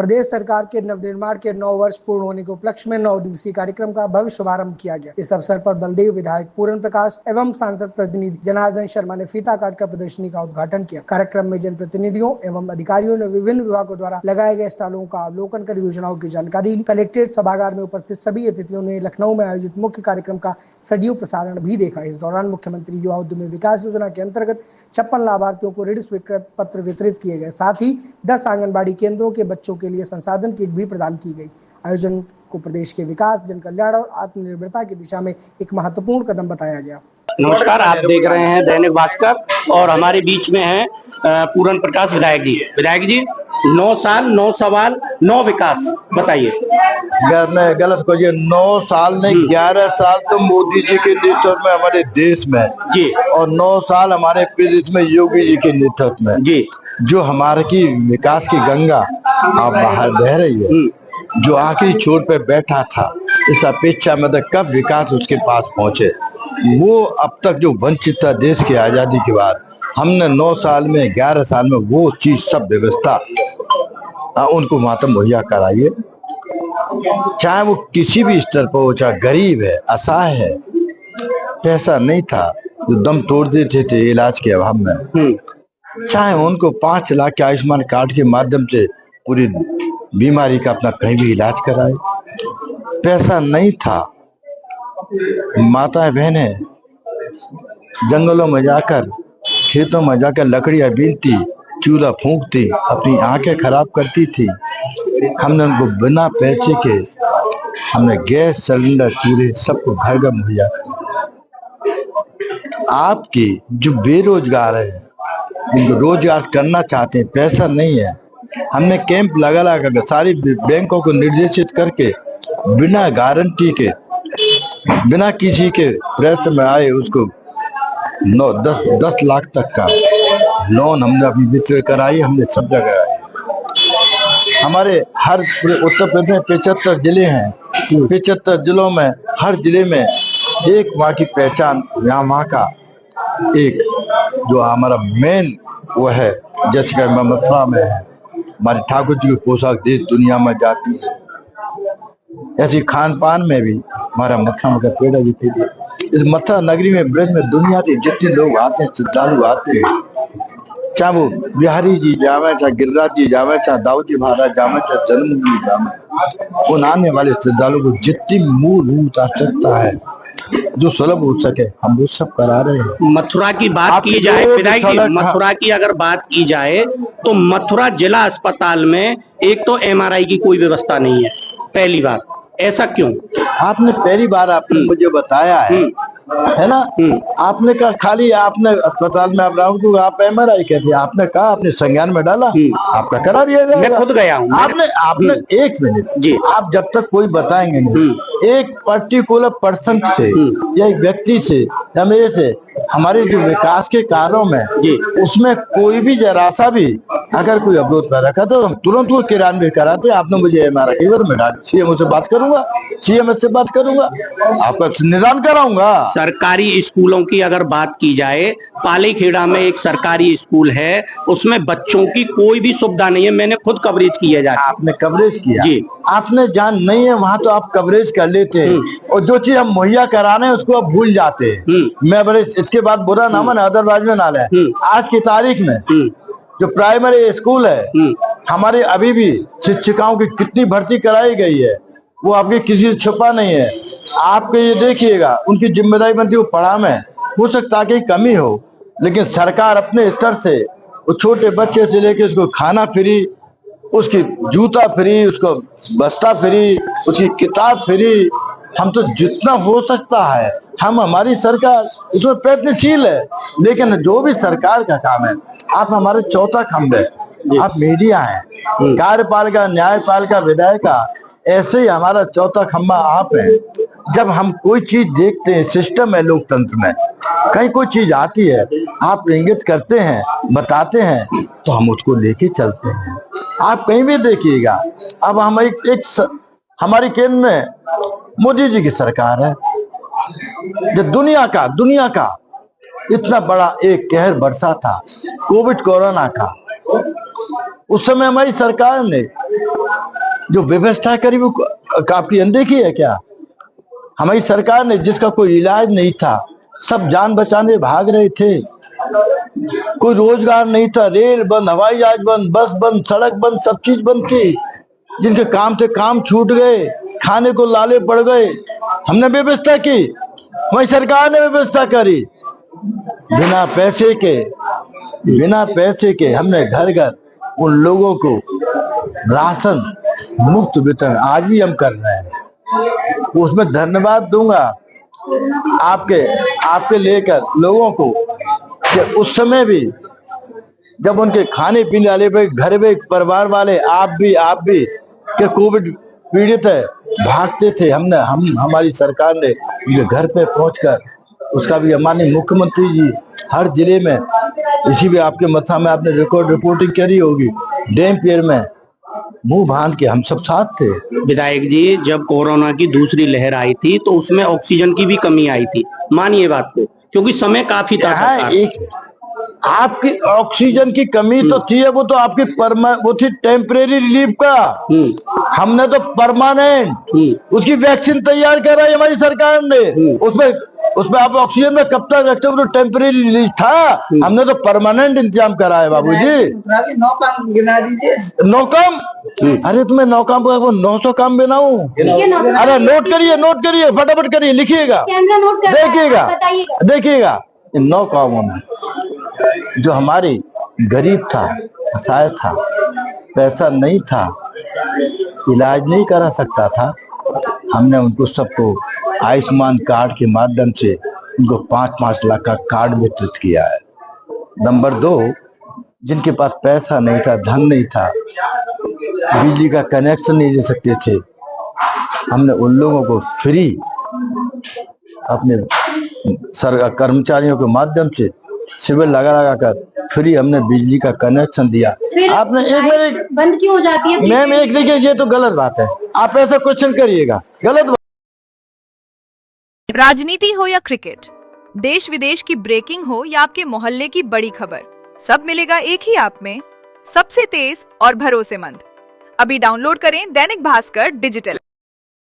प्रदेश सरकार के नवनिर्माण के 9 वर्ष पूर्ण होने के उपलक्ष्य में 9 दिवसीय कार्यक्रम का भव्य शुभारंभ किया गया। इस अवसर पर बलदेव विधायक पूरन प्रकाश एवं सांसद प्रतिनिधि जनार्दन शर्मा ने फीता काटकर प्रदर्शनी का उद्घाटन किया। कार्यक्रम में जनप्रतिनिधियों एवं अधिकारियों ने विभिन्न विभागों द्वारा लगाए गए स्टॉलों का अवलोकन कर योजनाओं की जानकारी ली। कलेक्ट्रेट सभागार में उपस्थित सभी अतिथियों ने लखनऊ में आयोजित मुख्य कार्यक्रम का सजीव प्रसारण भी देखा। इस दौरान मुख्यमंत्री युवा उद्यमी विकास योजना के अंतर्गत 56 लाभार्थियों को ऋण स्वीकृत पत्र वितरित किए गए। साथ ही 10 आंगनबाड़ी केंद्रों के बच्चों के लिए संसाधन किट भी प्रदान की गई। आयोजन को प्रदेश के विकास, जन कल्याण और आत्मनिर्भरता की दिशा में एक महत्वपूर्ण कदम बताया गया। नमस्कार, आप देख रहे हैं दैनिक भास्कर और हमारे बीच में है पूरन प्रकाश विधायक जी। विधायक जी, 9 साल 9 सवाल 9 विकास, बताइए। गलत को 9 साल में 11 साल तो मोदी जी के नेतृत्व में हमारे देश में जी, और 9 साल हमारे प्रदेश में योगी जी के नेतृत्व में जी, जो हमारे की विकास की गंगा आप बाहर बह रही है, जो आखिरी छोर पे बैठा था इस अपेक्षा में कब विकास उसके पास पहुंचे, वो अब तक जो वंचित था देश की आजादी के बाद, हमने 9 साल में 11 साल में वो चीज सब व्यवस्था उनको मातम मुहैया कराइए। चाहे वो किसी भी स्तर पर हो, चाहे गरीब है, असहाय है, पैसा नहीं था जो दम तोड़ देते थे इलाज के अभाव में, चाहे उनको 5 लाख के आयुष्मान कार्ड के माध्यम से पूरी बीमारी का अपना कहीं भी इलाज कराए। पैसा नहीं था, माताएं बहनें जंगलों में जाकर, खेतों में जाकर लकड़ियां बीनती, चूल्हा फूंकती, अपनी आंखें खराब करती थी। हमने उनको बिना पैसे के हमने गैस सिलेंडर, चूल्हे सबको घर घर मुहैया किया। आपकी जो बेरोजगार है, जिनको रोजगार करना चाहते हैं, पैसा नहीं है, हमने कैंप लगा कर सारी बैंकों को निर्देशित करके बिना गारंटी के, बिना किसी के प्रेशर में आए उसको 10 लाख तक का लोन हमने अभी वितरण कराई। हमने सब जगह हमारे हर उत्तर प्रदेश में 75 जिले हैं, 75 जिलों में हर जिले में एक वहाँ की पहचान, वहाँ का एक जो हमारा मेन वो है, जैसे कि मथुरा में है, हमारे ठाकुर जी की पोशाक देश दुनिया में जाती है, ऐसी खान पान में भी हमारा मथुरा में पेड़ा जीते थे। इस मथुरा नगरी में, ब्रज में दुनिया से जितने लोग आते हैं, श्रद्धालु आते हैं, चाहे वो बिहारी जी जावे, चाहे गिरिराज जी जावे, चाहे दाऊद जी महाराज जावे, चाहे जन्मभूमि जावे, उन आने वाले श्रद्धालु को जितनी मूलभूत आवश्यकता है जो सुलभ हो सके, हम वो सब करा रहे हैं। मथुरा की बात की जाए विधायक जी, मथुरा की अगर बात की जाए तो मथुरा जिला अस्पताल में एक तो MRI की कोई व्यवस्था नहीं है, पहली बात। ऐसा क्यों? आपने पहली बार आपने मुझे बताया है ना, आपने कहा खाली आपने अस्पताल में आप MRI कहते, आपने कहा आपने संज्ञान में डाला, आपका करा दिया जाएगा। मैं खुद गया हूँ। आपने 1 मिनट जी, आप जब तक कोई बताएंगे नहीं, एक पर्टिकुलर पर्सन से या एक व्यक्ति से या मेरे से हमारे जो विकास के कार्यों में जी, उसमें कोई भी जरा सा भी अगर कोई अवरोध पैदा रखा तो हम तुरंत वो क्रियान्वित कराते। आपने मुझे MRI केवल में डाल, CM से बात करूंगा, CM से बात करूंगा, आपका निदान कराऊंगा। सरकारी स्कूलों की अगर बात की जाए, पालीखेड़ा में एक सरकारी स्कूल है, उसमें बच्चों की कोई भी सुविधा नहीं है। मैंने खुद कवरेज किया जाए। आपने कवरेज किया जी, आपने जान नहीं है वहाँ तो आप कवरेज कर लेते हैं, और जो चीज हम मुहैया करा रहे हैं उसको आप भूल जाते हैं। मैं बड़े इसके बाद बुरा ना माने, अदरवाइज में ना ले। आज की तारीख में जो प्राइमरी स्कूल है हमारे, अभी भी शिक्षिकाओं की कितनी भर्ती कराई गई है, वो आपके किसी से छुपा नहीं है। आपके ये देखिएगा, उनकी जिम्मेदारी बनती है, वो पढ़ा में हो सकता है कि कमी हो, लेकिन सरकार अपने स्तर से वो छोटे बच्चे से लेके उसको खाना फ्री, उसकी जूता फ्री, उसको बस्ता फ्री, उसकी किताब फ्री, हम तो जितना हो सकता है हम, हमारी सरकार उसमें प्रयत्नशील है। लेकिन जो भी सरकार का काम है, आप हमारे चौथा खंभ है, आप मीडिया है, कार्यपालिका, न्यायपालिका, विधायिका, ऐसे ही हमारा चौथा खंभा आप है। जब हम कोई चीज देखते हैं, सिस्टम है लोकतंत्र में, कहीं कोई चीज आती है, आप इंगित करते हैं, बताते हैं, तो हम उसको लेके चलते हैं। आप कहीं भी देखिएगा, अब हम हमारी केंद्र में मोदी जी की सरकार है, जो दुनिया का इतना बड़ा एक कहर बरसा था कोविड कोरोना का, उस समय हमारी सरकार ने जो व्यवस्था करी वो आपकी अनदेखी है क्या? हमारी सरकार ने, जिसका कोई इलाज नहीं था, सब जान बचाने भाग रहे थे, कोई रोजगार नहीं था, रेल बंद, हवाई जहाज बंद, बस बंद, सड़क बंद, सब चीज बंद थी, जिनके काम थे काम छूट गए, खाने को लाले पड़ गए। हमने व्यवस्था की, हमारी सरकार ने व्यवस्था करी, बिना पैसे के हमने घर घर उन लोगों को राशन मुफ्त वितरण आज भी हम कर रहे हैं। उसमें धन्यवाद दूंगा आपके लेकर लोगों को कि उस समय भी जब उनके खाने पीने वाले पे घर में परिवार वाले आप भी के कोविड पीड़ित है भागते थे, हमारी सरकार ने उनके घर पे पहुंचकर उसका भी हमारे मुख्यमंत्री जी हर जिले में, इसी भी आपके मथा में आपने रिपोर्टिंग करी होगी, डैम पियर में मुंह बांध के हम सब साथ थे। विधायक जी, जब कोरोना की दूसरी लहर आई थी तो उसमें ऑक्सीजन की भी कमी आई थी, मानिए बात को, क्योंकि समय काफी था। आपकी ऑक्सीजन की कमी तो थी, वो तो आपकी वो थी टेम्परेरी रिलीफ का, हमने तो परमानेंट उसकी वैक्सीन तैयार कराई हमारी सरकार ने। उसमें आप ऑक्सीजन में कब तक रखते हो, तो टेम्परेरी रिलीफ था, हमने तो परमानेंट इंतजाम कराया बाबूजी। 9 काम, अरे तुम्हें 9 काम का 900 काम बनाऊं? अरे नोट करिए फटाफट करिए, लिखिएगा, देखिएगा इन 9 कामों में जो हमारे गरीब था, असहाय था, पैसा नहीं था, इलाज नहीं करा सकता था, हमने उनको सबको आयुष्मान कार्ड के माध्यम से उनको 5-5 लाख का कार्ड वितरित किया है। नंबर 2, जिनके पास पैसा नहीं था, धन नहीं था, बिजली का कनेक्शन नहीं ले सकते थे, हमने उन लोगों को फ्री अपने सरकार कर्मचारियों के माध्यम से शिविर लगा कर फ्री हमने बिजली का कनेक्शन दिया। आपने एक मिनट बंद क्यों हो जाती है मैम? एक देखिए, ये तो गलत बात है, आप ऐसा क्वेश्चन करिएगा, गलत बात। राजनीति हो या क्रिकेट, देश विदेश की ब्रेकिंग हो या आपके मोहल्ले की बड़ी खबर, सब मिलेगा एक ही ऐप में, सबसे तेज और भरोसेमंद। अभी डाउनलोड करें दैनिक भास्कर डिजिटल।